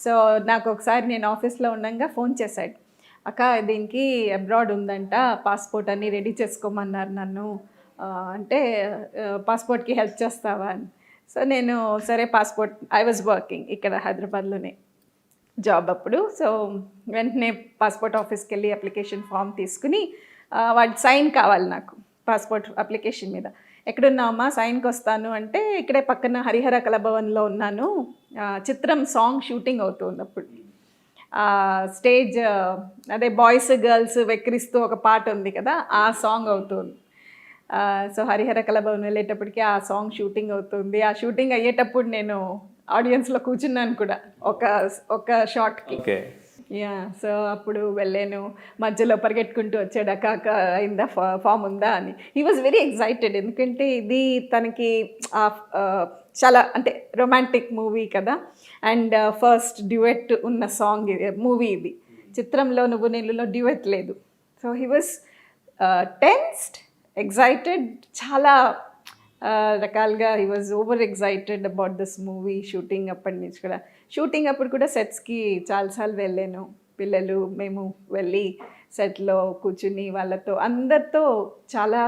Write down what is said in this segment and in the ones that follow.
So నాకు ఒకసారి నేను ఆఫీస్లో ఉండగా ఫోన్ చేశాడు, అక్క దీనికి అబ్రాడ్ ఉందంట, పాస్పోర్ట్ అన్నీ రెడీ చేసుకోమన్నారు నన్ను, అంటే పాస్పోర్ట్కి హెల్ప్ చేస్తావా అని. సో నేను సరే పాస్పోర్ట్, ఐ వాజ్ వర్కింగ్ ఇక్కడ హైదరాబాద్లోనే జాబ్ అప్పుడు. సో వెంటనే పాస్పోర్ట్ ఆఫీస్కి వెళ్ళి అప్లికేషన్ ఫామ్ తీసుకుని వాడి సైన్ కావాలి నాకు పాస్పోర్ట్ అప్లికేషన్ మీద. ఎక్కడున్నామా, సైన్కి వస్తాను అంటే ఇక్కడే పక్కన హరిహర కళాభవన్లో ఉన్నాను, చిత్రం సాంగ్ షూటింగ్ అవుతుంది అప్పుడు. స్టేజ్ అదే బాయ్స్ గర్ల్స్ వెక్కిరిస్తూ ఒక పాట ఉంది కదా, ఆ సాంగ్ అవుతుంది. సో హరిహర కళాభవన్ వెళ్ళేటప్పటికి ఆ సాంగ్ షూటింగ్ అవుతుంది. ఆ షూటింగ్ అయ్యేటప్పుడు నేను ఆడియన్స్లో కూర్చున్నాను కూడా ఒక షార్ట్కి. యా, సో అప్పుడు వెళ్ళాను, మధ్యలో పరిగెట్టుకుంటూ వచ్చాడు, అక్క అయిందా, ఫామ్ ఉందా అని. హీ వాజ్ వెరీ ఎక్సైటెడ్, ఎందుకంటే ఇది తనకి చాలా అంటే రొమాంటిక్ మూవీ కదా, అండ్ ఫస్ట్ డ్యూయెట్ ఉన్న సాంగ్ మూవీ ఇది. చిత్రంలో నువ్వు నేనులో డ్యూయెట్ లేదు. So he was tensed, excited, చాలా రకాలుగా he was over excited about this movie. Shooting అప్పటి నుంచి కూడా, షూటింగ్ అప్పుడు కూడా సెట్స్కి చాలాసార్లు వెళ్ళాను, పిల్లలు మేము వెళ్ళి సెట్లో కూర్చుని వాళ్ళతో అందరితో చాలా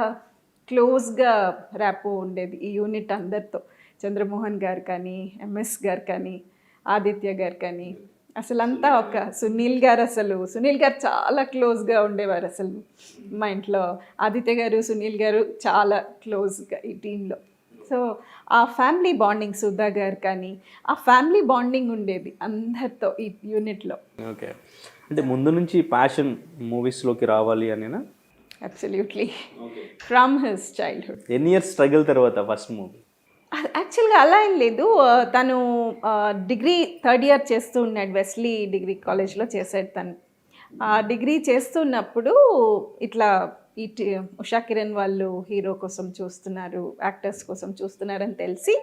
క్లోజ్గా ర్యాపో ఉండేది ఈ యూనిట్ అందరితో. చంద్రమోహన్ గారు కానీ, ఎంఎస్ గారు కానీ, ఆదిత్య గారు కానీ, అసలు అంతా ఒక సునీల్ గారు చాలా క్లోజ్గా ఉండేవారు అసలు. మా ఇంట్లో ఆదిత్య గారు, సునీల్ గారు చాలా క్లోజ్గా ఈ టీంలో. సో ఆ ఫ్యామిలీ బాండింగ్, సుధా గారు కానీ, ఆ ఫ్యామిలీ బాండింగ్ ఉండేది అందరితో ఈ యూనిట్లో. ఓకే, అంటే ముందు నుంచి ప్యాషన్ మూవీస్లోకి రావాలి అనేనా? Absolutely, from his childhood. ఎన్ని ఇయర్స్ స్ట్రగుల్ తర్వాత ఫస్ట్ మూవీ? యాక్చువల్గా అలా ఏం లేదు, తను డిగ్రీ థర్డ్ ఇయర్ చేస్తూ ఉన్నాడు, వెస్లీ డిగ్రీ కాలేజ్లో చేశాడు తను. డిగ్రీ చేస్తున్నప్పుడు ఇట్లా ఉషా కిరణ్ వాళ్ళు హీరో కోసం చూస్తున్నారు, యాక్టర్స్ కోసం చూస్తున్నారని తెలిసి